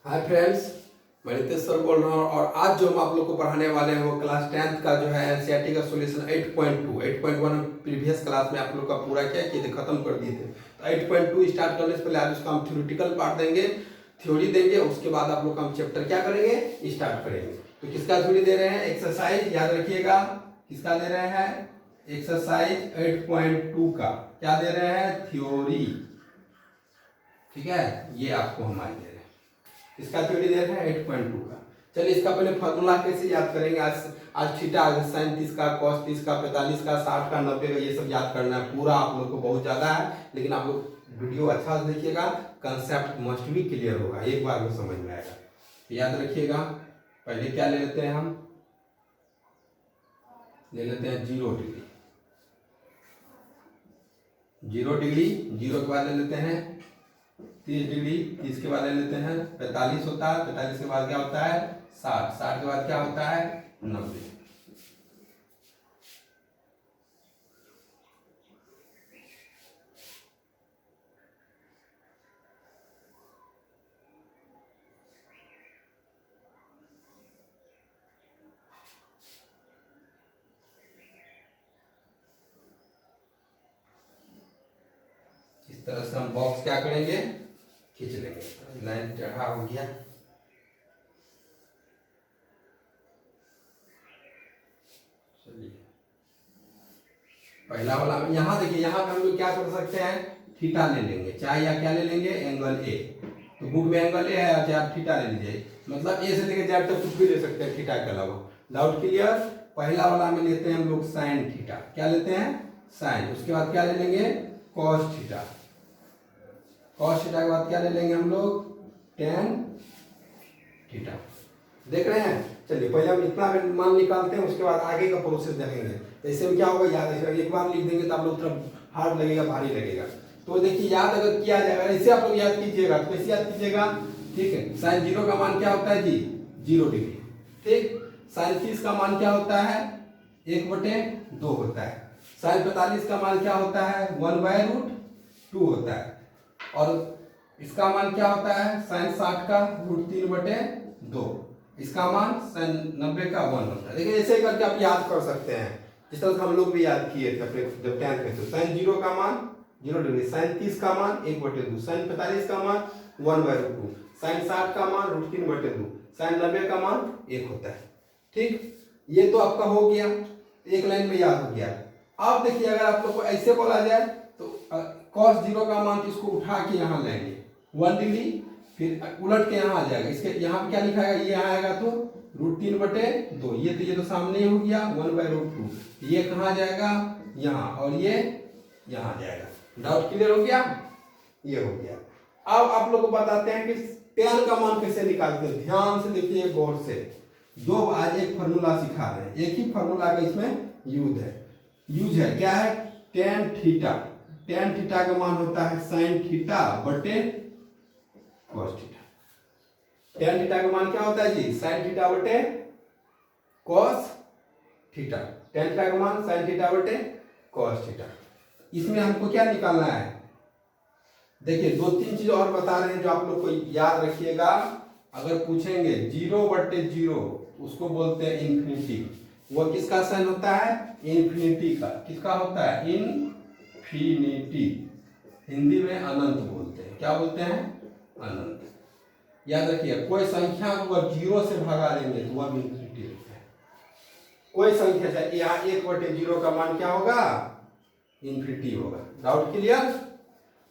Hi friends, मैं Ritesh sir बोल रहा हूँ और आज जो हम आप लोग को पढ़ाने वाले हैं वो क्लास 10th का जो है एनसीईआरटी का सॉल्यूशन 8.2 8.1 प्रीवियस क्लास में आप लोग का पूरा क्या किए थे, खत्म कर दिए थे। तो 8.2 स्टार्ट करने से पहले आज उसका हम थ्योरेटिकल पार्ट देंगे, थ्योरी देंगे। उसके बाद आप लोग का हम चैप्टर क्या करेंगे, स्टार्ट करेंगे। तो किसका थ्योरी दे रहे हैं? एक्सरसाइज, याद रखिएगा किसका दे रहे हैं? एक्सरसाइज 8.2 का क्या दे रहे हैं? थ्योरी। ठीक है, ये आपको हम आज दे रहे हैं। इसका थ्योरी दे रहे हैं 8.2 का। चलिए इसका पहले फार्मूला कैसे याद करेंगे? आज थीटा, साइन 30 का, कॉस 30 का, 45 का, 60 का, 90 का, ये सब याद करना है। पूरा आप लोग को बहुत ज़्यादा है, लेकिन आप लोग वीडियो अच्छा से देखिएगा, कंसेप्ट मस्ट भी क्लियर होगा, एक बार में समझ में आएगा। तो याद रखिएगा, पहले क्या ले लेते हैं? हम ले लेते हैं 0 डिग्री। 0 डिग्री, 0 के बाद ले लेते हैं 30 डिग्री, 30 के बाद ले लेते हैं 45 होता है, 45 के बाद क्या होता है? 60, 60 के बाद क्या होता है? 90। इस तरह से हम बॉक्स क्या करेंगे? खींच लेंगे। लाइन टेढ़ा हो गया, चलिए पहला वाला में यहाँ देखिए, यहाँ पे हम लोग क्या कर सकते हैं? थीटा ले लेंगे, चाहे या क्या ले लेंगे? Angle A. तो बुक में एंगल ए है, चाहे आप थीटा ले लीजिए, मतलब ए से लेकर जेड तक कुछ भी ले सकते हैं थीटा के अलावा। Doubt clear? पहला वाला में लेते हैं हम लोग साइन थीटा। क्या लेते हैं? साइन। उसके बाद क्या ले लेंगे? Cos theta. कॉस थीटा के बाद क्या ले लेंगे हम लोग? Tan theta. देख रहे हैं? चलिए पहले हम इतना मान निकालते हैं, उसके बाद आगे का प्रोसेस देखेंगे। ऐसे में क्या होगा, याद रखिएगा, एक बार लिख देंगे तो आप लोग तरफ हार्ड लगेगा, भारी लगेगा। तो देखिए याद अगर किया जाएगा, ऐसे आप लोग याद कीजिएगा। तो कैसे याद कीजिएगा? ठीक है, साइन 0 का मान क्या होता है जी? 0 डिग्री। ठीक, साइन 30 का मान क्या होता है? 1/2 होता है। साइन 45 का मान क्या होता है? 1/√2 होता है। और इसका मान क्या होता है? साइन 60 का √3/2। इसका मान साइन 90 का 1 होता है। देखिए ऐसे करके आप याद कर सकते हैं, जिस तरह से हम लोग भी याद किए थे अपने जब 10th में। तो साइन 0 का मान 0 डिग्री, साइन 30 का मान 1/2, साइन 45 का मान 1/2, साइन 60 का मान √3/2, साइन 90 का मान 1 होता है। ठीक, ये तो आपका हो गया, एक लाइन में याद हो गया। अब देखिए अगर आप लोग को ऐसे बोला जाए तो कॉस 0 का मान इसको उठा के यहाँ लाएंगे 1 डिग्री, फिर उलट के यहाँ आ जाएगा। इसके यहाँ पे क्या लिखा है? ये यहाँ आएगा तो √3/2। ये तो सामने हो गया 1/√2। ये कहाँ जाएगा? यहाँ, और ये यहाँ जाएगा। डाउट क्लियर हो गया? ये हो गया। अब आप लोग को बताते हैं कि tan का मान कैसे निकालते हैं। ध्यान से देखिए, गौर से। दो आज एक फार्मूला सिखा रहे हैं, एक ही फार्मूला का इसमें यूज है। क्या है? tan theta. tan थीटा का मान होता है sin थीटा बटे cos थीटा। tan थीटा का मान क्या होता है जी? sin थीटा बटे cos थीटा। tan थीटा का मान sin थीटा बटे cos थीटा। इसमें हमको क्या निकालना है? देखिए 2-3 चीज और बता रहे हैं जो आप लोग को याद रखिएगा। अगर पूछेंगे 0/0 उसको बोलते हैं इन्फिनिटी। वो किसका साइन होता है? इन्फिनिटी का। किसका होता है? इन्फिनिटी। हिंदी में अनंत बोलते हैं। क्या बोलते हैं? अनंत। याद रखिए, कोई संख्या को 0 से भगा देंगे तो वह इन्फिनिटी होता है। कोई संख्या चाहे यहाँ 1/0 का मान क्या होगा? इन्फिनिटी होगा। Doubt clear?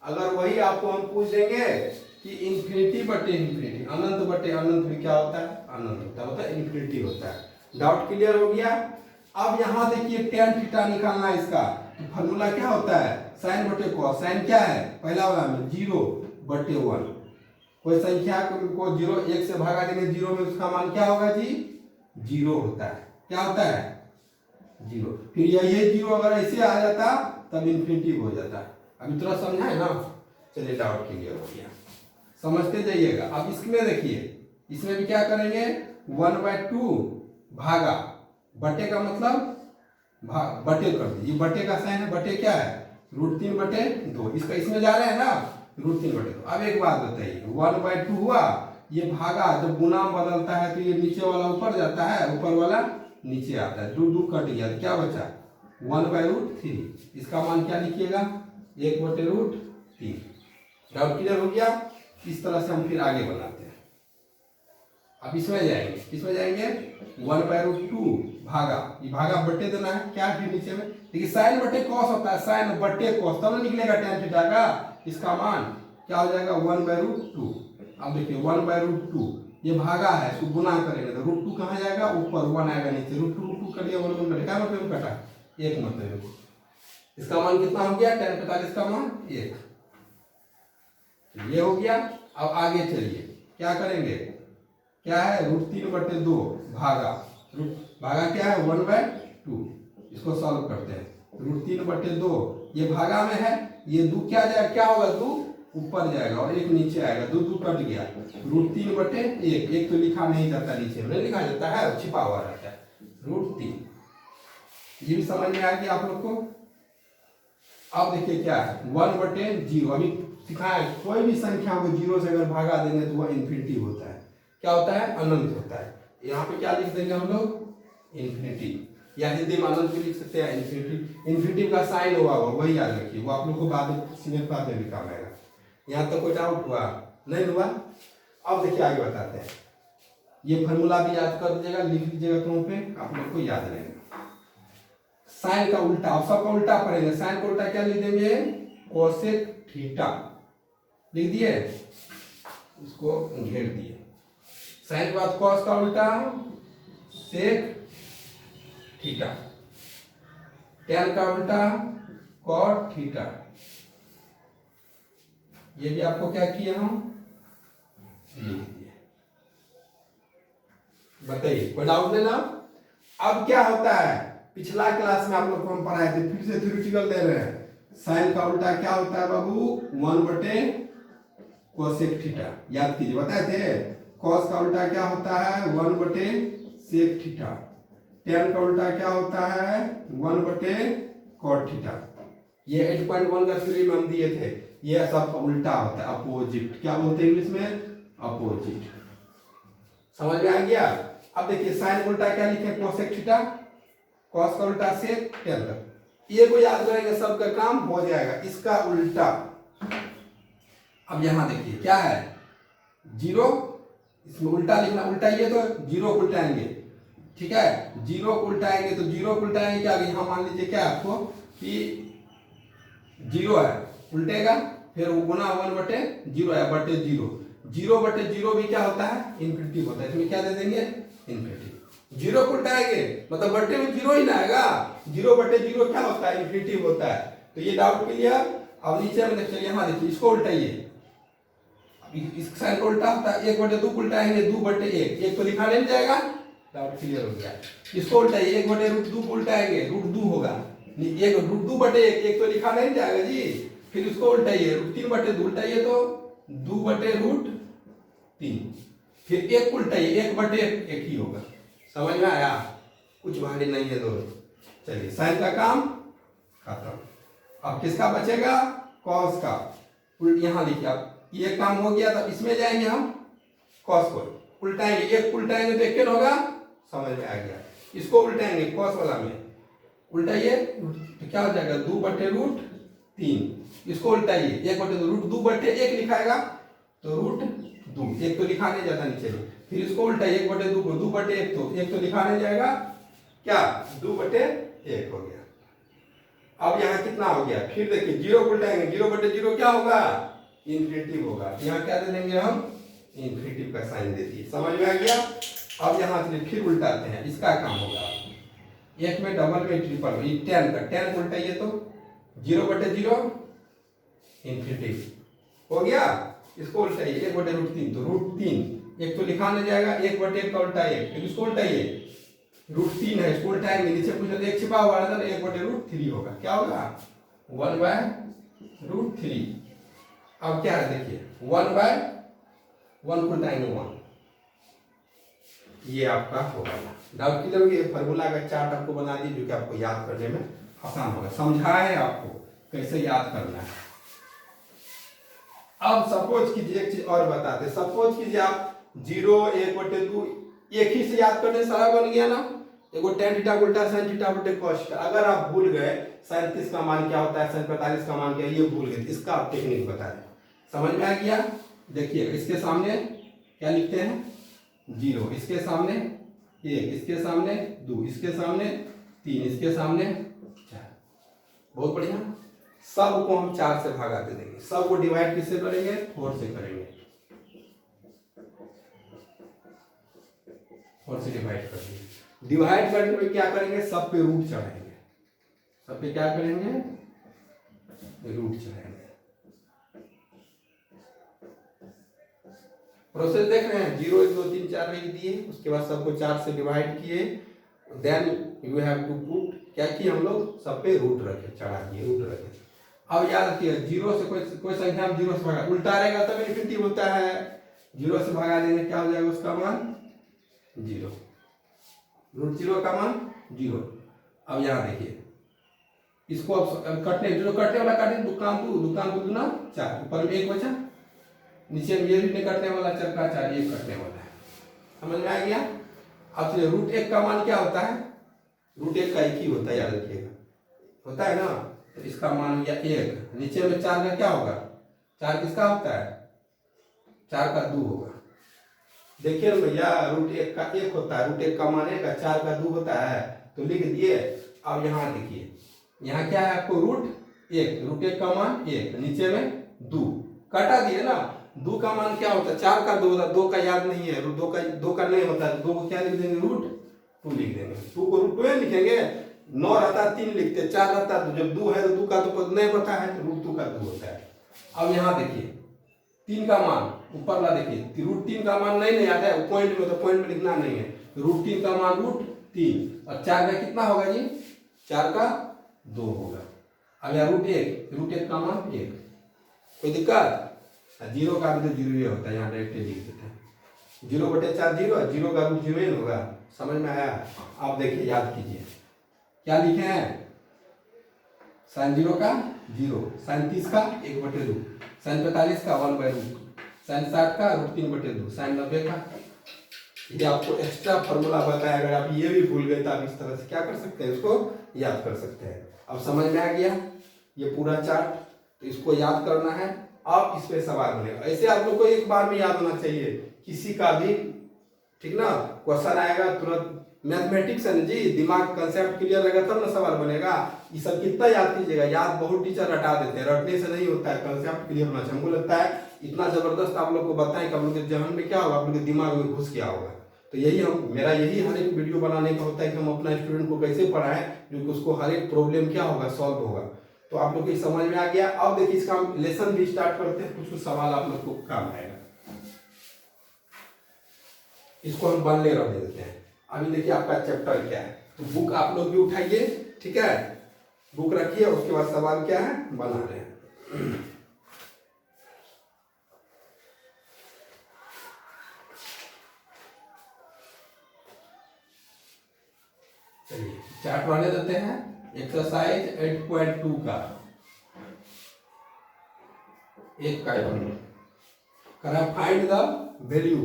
अगर वही आपको हम पूछ देंगे कि इन्फिनिटी बटे इन्फिनिटी, अनंत बटे अनंत भी क्या होता है? अनंत होता है, इन्फिनिटी होता है। डाउट क्लियर हो गया? अब यहाँ देखिए tan थीटा निकालना है इसका। तो फार्मूला क्या होता है? साइन बटे कॉस। साइन क्या है? पहला वाला में 0/1। कोई संख्या को 0 1 से भागा देंगे 0 में, उसका मान क्या होगा जी? 0 होता है। क्या होता है? 0। फिर ये 0 अगर ऐसे आ जाता तब इन्फिनिटी हो जाता है। अभी थोड़ा समझा है ना? चलिए डाउट क्लियर हो गया, समझते जाइएगा। अब इसमें देखिए, इसमें भी क्या करेंगे? 1/2 भागा, बटे का मतलब बटे कर दीजिए। बटे का साइन है, बटे क्या है? √3/2। इसका इसमें जा रहा है ना, √3/2। अब एक बात बताइए, 1/2 हुआ, ये भागा जब गुना बदलता है तो ये नीचे वाला ऊपर जाता है, ऊपर वाला नीचे आता है, दो दो कट गया तो क्या बचा 1/√3। इसका मान क्या लिखिएगा 1/√3। डाउट क्लियर हो गया। इस तरह से हम फिर आगे बनाते हैं। अब इसमें जाएंगे, इसमें जाएंगे 1/√2 भागा, ये भागा बट्टे देना है क्या फिर नीचे में, देखिए साइन बट्टे कॉस होता है, साइन बट्टे कॉस तब निकलेगा tan थीटा का। इसका मान क्या हो जाएगा 1/√2। अब देखिए 1/√2 ये भागा है, इसको गुना करेंगे तो √2 कहाँ जाएगा ऊपर, 1 आएगा नीचे, √2 कर दिया 1 1 क्या मतलब कटा एक मतलब। इसका मान कितना हो गया tan 45 का मान 1। ये हो गया। अब आगे चलिए क्या करेंगे, क्या है √3/2 भागा, भागा क्या है 1/2। इसको सॉल्व करते हैं, √3/2 ये भागा में है, ये 2 क्या जाएगा, क्या होगा 2 ऊपर जाएगा और 1 नीचे आएगा, 2 2 कट गया, √3/1। एक तो लिखा नहीं जाता, नीचे में लिखा जाता है, छिपा हुआ रहता है √3। ये भी समझ में आ गया आप लोग को। अब देखिए क्या है 1/0, अभी सिखाया कोई भी संख्या को 0 से अगर भागा देंगे तो वह इन्फिनिटी होता है, क्या होता है अनंत होता है। यहाँ पे क्या लिख देंगे हम लोग इन्फिनिटी, या हिंदी में अनंत भी लिख सकते हैं इन्फिनिटी। इन्फिनिटी का साइन हुआ वही याद रखिए, वो आप लोग को बाद में सीनियर क्लास में भी काम आएगा। यहाँ तक कोई डाउट हुआ नहीं हुआ। अब देखिए आगे बताते हैं, ये फॉर्मूला भी याद कर दीजिएगा, लिख लीजिएगा तुम पे, आप लोग को याद रहेगा। साइन का उल्टा, आप सबका उल्टा पड़ेगा, साइन का उल्टा क्या लिख देंगे कोसेक थीटा, लिख दिए, इसको घेर दिए। साइन के बाद कॉस का उल्टा सेक थीटा, टैन का उल्टा कॉट थीटा। ये भी आपको क्या किया हम लिख दिए। बताइए कोई डाउट नहीं ना। अब क्या होता है, पिछला क्लास में आप लोग को हम पढ़ाए थे, फिर से थ्योरेटिकल दे रहे हैं। साइन का उल्टा क्या होता है बाबू 1/कोसेक थीटा, याद कीजिए बताए थे। कॉस का उल्टा क्या होता है 1/सेक थीटा। टैन का उल्टा क्या होता है 1/कॉट थीटा। ये 8.1 का थ्योरी में हम दिए थे, ये सब उल्टा होता है अपोजिट, क्या बोलते हैं इंग्लिश में अपोजिट। समझ में आ गया। अब देखिए साइन उल्टा क्या लिखे कोसेक थीटा, कॉस का उल्टा सेक, टैन का, ये को याद करेंगे सबका काम हो जाएगा। इसका उल्टा अब यहां देखिए क्या है 0, इसमें उल्टा लिखना, उल्टा ये तो 0 को उल्टाएंगे, ठीक है 0 को उल्टाएंगे तो 0 को उल्टाएंगे क्या, यहां मान लीजिए क्या आपको कि 0 है, उल्टेगा फिर वो गुना 1/0 है बटे 0, 0/0 भी क्या होता है इन्फिनिटी होता है। इसमें क्या दे देंगे इन्फिनिटी। 0 को उल्टाएंगे मतलब बटे में 0 ही ना आएगा, 0/0 क्या होता है इन्फिनिटी होता है। तो ये डाउट क्लियर। अब नीचे में चलिए यहाँ देखिए, इसको उल्टाइए, इस साइन को उल्टा होता है 1/2 को उल्टाएंगे 2/1, एक तो लिखा नहीं जाएगा, डाउट क्लियर हो गया। इसको उल्टाइए 1/√2 को उल्टाएंगे √2 होगा, एक √2/1, एक तो लिखा नहीं जाएगा जी। फिर इसको उल्टाइए √3/2 उल्टाइए तो 2/√3, फिर एक उल्टाइए 1/1 ही होगा। समझ में आया, कुछ भारी नहीं है दोनों। चलिए साइन का काम खत्म। अब किसका बचेगा कॉस का, यहां लिखिए आप, ये काम हो गया। तब इसमें जाएंगे हम कॉस को उल्टाएंगे, एक उल्टाएंगे तो एक होगा, समझ में आ गया। इसको उल्टाएंगे कॉस वाला में, उल्टाइए तो क्या हो जाएगा 2/√3, इसको उल्टाइए 1/2, √2/1 लिखाएगा तो √2, एक तो लिखा नहीं जाता नीचे में। फिर इसको उल्टाइए 1/2 को 2/1, तो एक तो लिखा नहीं जाएगा, क्या 2/1 हो गया। अब यहाँ कितना हो गया, फिर देखिए 0 को उल्टाएंगे, 0/0 क्या होगा इन्फिनिटी होगा। यहाँ क्या दे देंगे हम इन्फिनिटी का साइन दे दिए। समझ में आ गया। अब यहाँ से फिर उल्टाते हैं, इसका काम होगा एक में डबल में ट्रिपल में, टैन का, टैन को उल्टाइए तो 0/0 इन्फिनिटी हो गया। इसको उल्टाइए 1/√3, तो √3, एक तो लिखा नहीं जाएगा, 1/1 का उल्टा 1, फिर इसको उल्टाइए √3 है, इसको उल्टाएंगे नीचे कुछ एक छिपा हुआ है ना, 1/√3 होगा, क्या होगा 1/√3। अब क्या है देखिए 1/1 को उल्टाएंगे 1, ये आपका होगा। डाउट क्लियर हो गया। फॉर्मूला का चार्ट आपको बना दी जो कि आपको याद करने में आसान होगा, समझाया है आपको कैसे याद करना है। अब सपोज कीजिए एक चीज और बताते, सपोज कीजिए आप 0 1/2 एक ही से याद करने सारा बन गया ना। एगो tan थीटा उल्टा sin थीटा बटे cos थीटा। अगर आप भूल गए sin 30 का मान क्या होता है, sin 45 का मान क्या है, ये भूल गए, इसका आप टेक्निक बता दें। समझ में आ गया? देखिए इसके सामने क्या लिखते हैं 0, इसके सामने 1, इसके सामने 2, इसके सामने 3, इसके सामने 4। बहुत बढ़िया। सबको हम 4 से भागा दे देंगे। सबको डिवाइड किससे करेंगे? 4 से करेंगे। 4 से डिवाइड कर दिए। डिवाइड करने में क्या करेंगे? सब पे रूट चढ़ाएंगे। सब पे क्या करेंगे? रूट चढ़ाएंगे। प्रोसेस देख रहे हैं? 0 1 2 3 4 लिख दिए, उसके बाद सबको 4 से डिवाइड किए, then you have to put, क्या किए हम लोग? सब पे रूट रखे, चढ़ा दिए, रूट रखे। अब याद रखिए 0 से कोई संख्या हम 0 से भागा, उल्टा रहेगा तब इनफिनिटी होता है। 0 से भागा देंगे, क्या हो जाएगा उसका मान? 0। रूट 0 का मान 0। अब यहाँ देखिए इसको अब कटने, जो कटने वाला काटे, दुकान को दूना 4, ऊपर में 1 बचा, नीचे में ये भी नहीं कटने वाला, चक्का 4, ये कटने वाला है। समझ में आ गया? अब चलिए रूट 1 का मान क्या होता है? रूट 1 का 1 ही होता है, याद रखिएगा, होता है ना। तो इसका मान या 1, नीचे में 4 का क्या होगा? 4 किसका होता है? 4 का 2 होगा। देखिए ना भैया, रूट 1 का 1 होता है, रूट 1 का मान 1 है, 4 का 2 होता है, तो लिख दिए। अब यहाँ देखिए, यहाँ क्या है आपको? रूट 1, रूट 1 का मान 1, नीचे में 2, काटा दिए ना। 2 का मान क्या होता है? 4 का 2 होता है, 2 का याद नहीं है, 2 का नहीं होता है, 2 को क्या लिख देंगे? रूट 2 लिख देंगे। 2 को रूट 2 लिखेंगे। 9 रहता है 3 लिखते, 4 रहता है, तो जब 2 है तो 2 का तो नहीं पता है, तो रूट 2 का 2 होता है। अब यहाँ देखिए 3 का मान ऊपर ला, देखिए रूट 3 का मान नहीं याद है, पॉइंट में, तो पॉइंट में लिखना नहीं है। रूट 3 का मान रूट 3, और 4 का कितना होगा जी? 4 का 2 होगा। अब यहाँ रूट 1 का मान 1, कोई दिक्कत? 0 का भी तो 0 ही होता है, यहाँ डायरेक्ट लिख देते हैं। 0/4 0, 0 का रूट 0 ही होगा। समझ में आया? आप देखिए, याद कीजिए क्या लिखे हैं? sin 0 का 0, sin 30 का 1/2, sin 45 का 1/2, sin 60 का रूट 3/2, sin 90 का। ये आपको एक्स्ट्रा फॉर्मूला बताया, अगर आप ये भी भूल गए तो आप इस तरह से क्या कर सकते हैं? इसको याद कर सकते हैं। अब समझ में आ गया ये पूरा चार्ट, तो इसको याद करना है। अब इस पे सवाल बनेगा। ऐसे आप लोग को एक बार में याद होना चाहिए, किसी का भी, ठीक ना, क्वेश्चन आएगा तुरंत। मैथमेटिक्स है जी, दिमाग कंसेप्ट क्लियर रहेगा तब ना सवाल बनेगा। ये सब कितना याद कीजिएगा, याद बहुत टीचर रटा देते हैं, रटने से नहीं होता है, कंसेप्ट क्लियर होना चाहिए। हमको लगता है इतना जबरदस्त आप लोग को बताएं कि आप लोग के जहन में क्या होगा, आप लोग के दिमाग में घुस गया होगा। तो यही मेरा यही हर एक वीडियो बनाने का होता है कि हम अपना स्टूडेंट को कैसे पढ़ाएं, जो कि उसको हर एक प्रॉब्लम क्या होगा, सॉल्व होगा। तो आप लोग को समझ में आ गया। अब देखिए इसका हम लेसन भी स्टार्ट करते हैं, कुछ सवाल आप लोग को काम आएगा। इसको हम बनले रहने देते हैं। अभी देखिए आपका चैप्टर क्या है, तो बुक आप लोग भी उठाइए, ठीक है, बुक रखिए, उसके बाद सवाल क्या है बना रहे हैं। चलिए चार्ट बनाने देते हैं। एक्सरसाइज 8.2 का एक का करा, फाइंड द वैल्यू,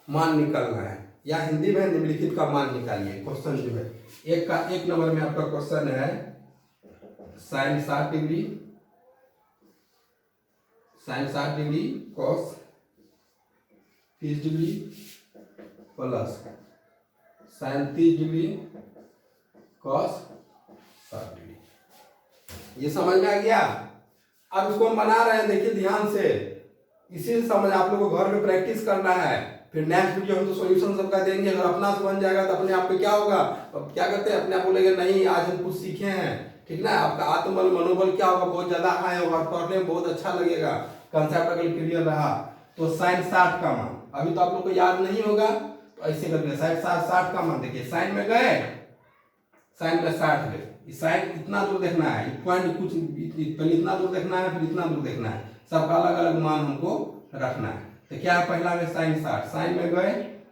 मान निकालना है, या हिंदी में निम्नलिखित का मान निकालिए। क्वेश्चन जो है एक नंबर में आपका क्वेश्चन है sin 60 degree, sin 60 degree cos 30 degree plus sin 30 degree cos 60 degree. ये समझ में आ गया? अब इसको हम बना रहे हैं, देखिए ध्यान से, इसी समझ आप लोगों को घर में प्रैक्टिस करना है। फिर नेक्स्ट वीडियो हम तो सॉल्यूशन सबका देंगे। अगर अपना से बन जाएगा तो अपने आप पे क्या होगा, अब क्या कहते हैं, अपने आप बोलेंगे नहीं आज हम कुछ सीखे हैं, ठीक ना। आपका आत्मबल मनोबल क्या होगा, बहुत ज्यादा हाई होगा, पढ़ने में बहुत अच्छा लगेगा। कंसेप्ट अगर क्लियर रहा तो sin 60 का मान, अभी तो आप लोग को याद नहीं होगा, तो ऐसे करके sin 60 का मान देखिए, साइन में गए, साइन में 60 गए, साइन इतना दूर देखना है, पॉइंट कुछ पहले इतना दूर देखना है, फिर इतना दूर देखना है, सबका अलग अलग मान हमको रखना है। तो क्या है, पहला में sin 60, साइन में गए,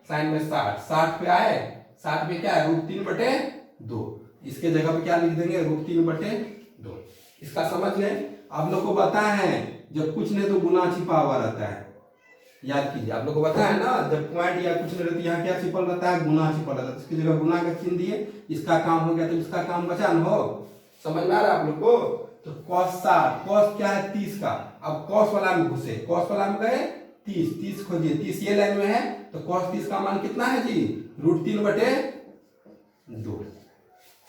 साइन में 60, 60 पे आए, 60 पे क्या है रूट 3/2, इसके जगह पे क्या लिख देंगे रूट 3/2। इसका समझ लें, आप लोग को बताए हैं जब कुछ नहीं तो गुना छिपा हुआ रहता है, याद कीजिए, आप लोग को पता है ना, जब पॉइंट या कुछ नहीं रहती, यहाँ क्या छिपल रहता है, गुना छिपल रहता है, इसकी जगह गुना का चिन्ह दिए, इसका काम हो गया तो इसका काम बचा न हो। समझ में आ रहा है आप लोग को? तो cos 60, cos क्या है 30 का, अब cos वाला में घुसे, cos वाला में गए 30, 30 खोजिए, 30 ये लाइन में है, तो cos 30 का मान कितना है जी, √3/2।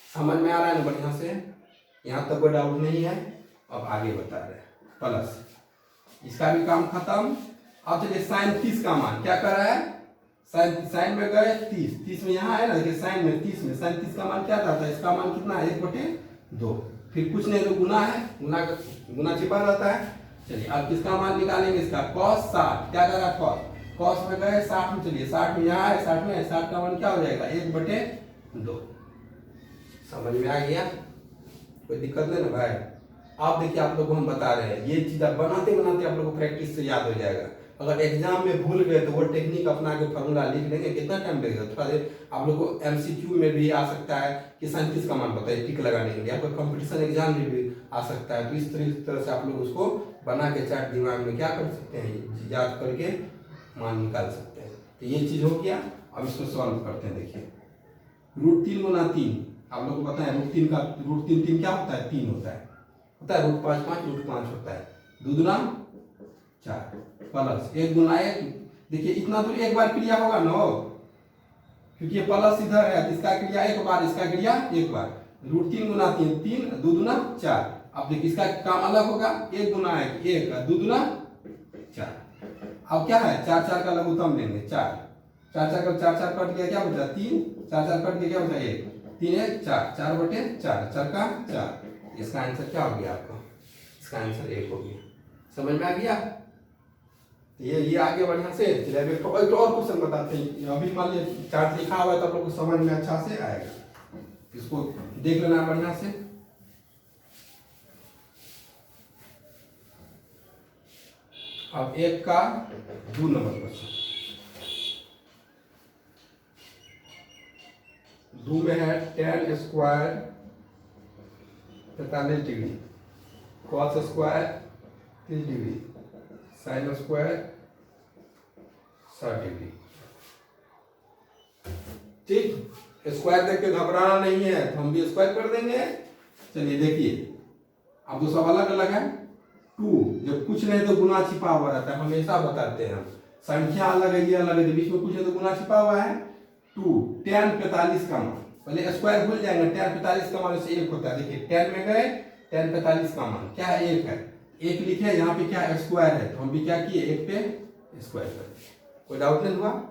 समझ में आ रहा है ना बढ़िया से? यहाँ तक कोई डाउट नहीं है। अब आगे बता रहे हैं, प्लस इसका भी काम खत्म। अब चलिए साइन 30 का मान क्या कर रहा है, साइन में गए 30 में यहाँ है ना, देखिए साइन में 30 में साइन 30 का मान क्या रहता है, इसका मान कितना है 1/2, फिर कुछ नहीं तो गुना है, गुना छिपा रहता है। चलिए अब किसका मान निकालेंगे, इसका cos 60, क्या कर रहा है cos में गए 60 में, चलिए 60 में यहाँ है, 60 में 60 का मान क्या हो जाएगा 1/2। समझ में आ गया, कोई दिक्कत नहीं ना भाई? आप देखिए, आप लोगों को हम बता रहे हैं, ये चीज बनाते बनाते आप लोगों को प्रैक्टिस से याद हो जाएगा। अगर एग्जाम में भूल गए तो वो टेक्निक अपना के फॉर्मूला लिख लेंगे, कितना टाइम लगेगा, थोड़ा देर। आप लोग को एमसीक्यू में भी आ सकता है कि 37 का मान बताइए, टिक लगाने के लिए, आपको कंपटीशन एग्जाम में भी आ सकता है। तो इस तरह से आप लोग उसको बना के चार्ट दिमाग में क्या कर सकते हैं, याद करके मान निकाल सकते हैं। तो ये चीज हो गया। अब इसको सॉल्व करते हैं। देखिए √3 गुना 3, आप लोग को पता है √3 का √3 क्या होता है, 3 होता है √5 5 √5 होता है, 2 दूना 4, प्लस 1 गुना 1, देखिए इतना दूर एक बार क्रिया होगा ना, क्योंकि ये प्लस इधर है, इसका क्रिया एक बार, इसका क्रिया एक बार, √3 गुना 3, 3 2 दूना 4। अब देखिए इसका काम अलग होगा, 1 गुना 1 1, 2 दूना 4। अब क्या है 4 4 का लघुत्तम लेंगे, 4 4 4 का 4 4 कट गया, क्या बचा 3, 4 4 कट गया, क्या बचा 1, 3 1 4, 4/4, 4 का 4। इसका आंसर क्या हो गया आपका, इसका आंसर 1 हो गया। समझ में आ गया? ये आगे बढ़िया से चलिए अभी एक और क्वेश्चन बताते हैं। अभी मान लीजिए चार्ट लिखा हुआ है तो आप लोग को समझ में अच्छा से आएगा, इसको देख लेना बढ़िया से। अब 1 का 2 नंबर क्वेश्चन, 2 में है tan square 45 degree, cos square 30 degree, sine square 60 degree. ठीक, स्क्वायर देख के घबराना नहीं है, तो हम भी स्क्वायर कर देंगे। चलिए देखिए, अब दो सब अलग अलग है। 2 जब कुछ नहीं तो गुना छिपा हुआ रहता है, हमेशा बताते हैं हम, संख्या अलग है ये अलग है, बीच में कुछ है तो गुना छिपा हुआ है। 2 tan 45 का मान, पहले स्क्वायर भूल जाएंगे, tan 45 का मान से 1 होता है। देखिए tan में गए, tan 45 का मान क्या है 1 है, 1 लिखे, यहाँ पे क्या स्क्वायर है, तो हम भी क्या किए 1 पे स्क्वायर कर दिए। कोई डाउट नहीं हुआ?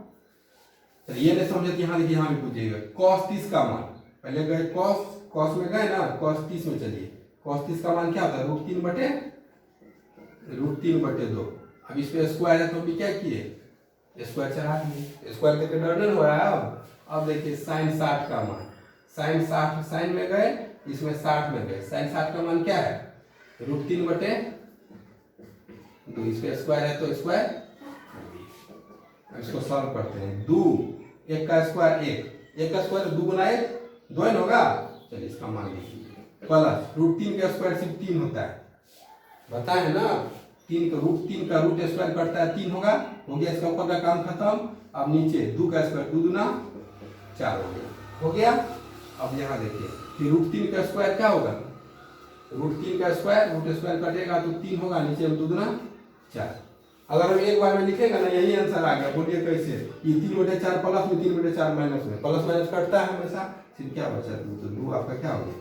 ये नहीं समझे तो यहाँ देखिए, यहाँ भी पूछिएगा cos 30 का मान, पहले गए cos में गए ना, cos 30 में चलिए, cos 30 का मान क्या होता है √3/2। अब इस पे स्क्वायर है तो भी क्या किए स्क्वायर चढ़ा दिए, स्क्वायर करके डर नहीं हो रहा है। अब देखिए साइन 60 का मान, साइन 60, साइन में गए, इसमें 60 में गए, साइन 60 का मान क्या है √3/2, इस पे स्क्वायर है तो स्क्वायर। इसको सॉल्व करते हैं। 2 1 का स्क्वायर 1 का स्क्वायर 2 गुना 1 2 होगा। चलिए इसका मान लिखिए, प्लस √3 का स्क्वायर सिर्फ 3 होता है, बताए ना, 3 का रूट स्क्वायर करता है 3 होगा, हो गया इसका ऊपर का काम खत्म। अब नीचे 2 का स्क्वायर 2 दूना 4 हो गया। अब यहाँ देखिए कि √3 का स्क्वायर क्या होगा, √3 का स्क्वायर रूट स्क्वायर कटेगा तो 3 होगा, नीचे 2 दूना 4। अगर हम एक बार में लिखेगा ना, यही आंसर आ गया। बोलिए कैसे, ये 3/4 प्लस में 3/4 माइनस में, प्लस माइनस कटता है हमेशा, फिर क्या बचा 2, तो 2 आपका क्या हो गया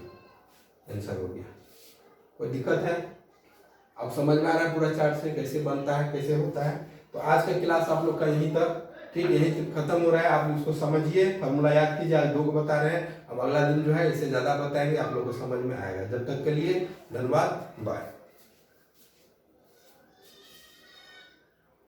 आंसर हो गया। कोई दिक्कत है? अब समझ में आ रहा है पूरा चार्ट से कैसे बनता है कैसे होता है। तो आज का क्लास आप लोग का यहीं तक, ठीक, यहीं तक खत्म हो रहा है। आप इसको समझिए, फॉर्मूला याद कीजिए, आज 2 को बता रहे हैं, अब अगला दिन जो है इससे ज़्यादा बताएंगे, आप लोग को समझ में आएगा। जब तक के लिए धन्यवाद, बाय।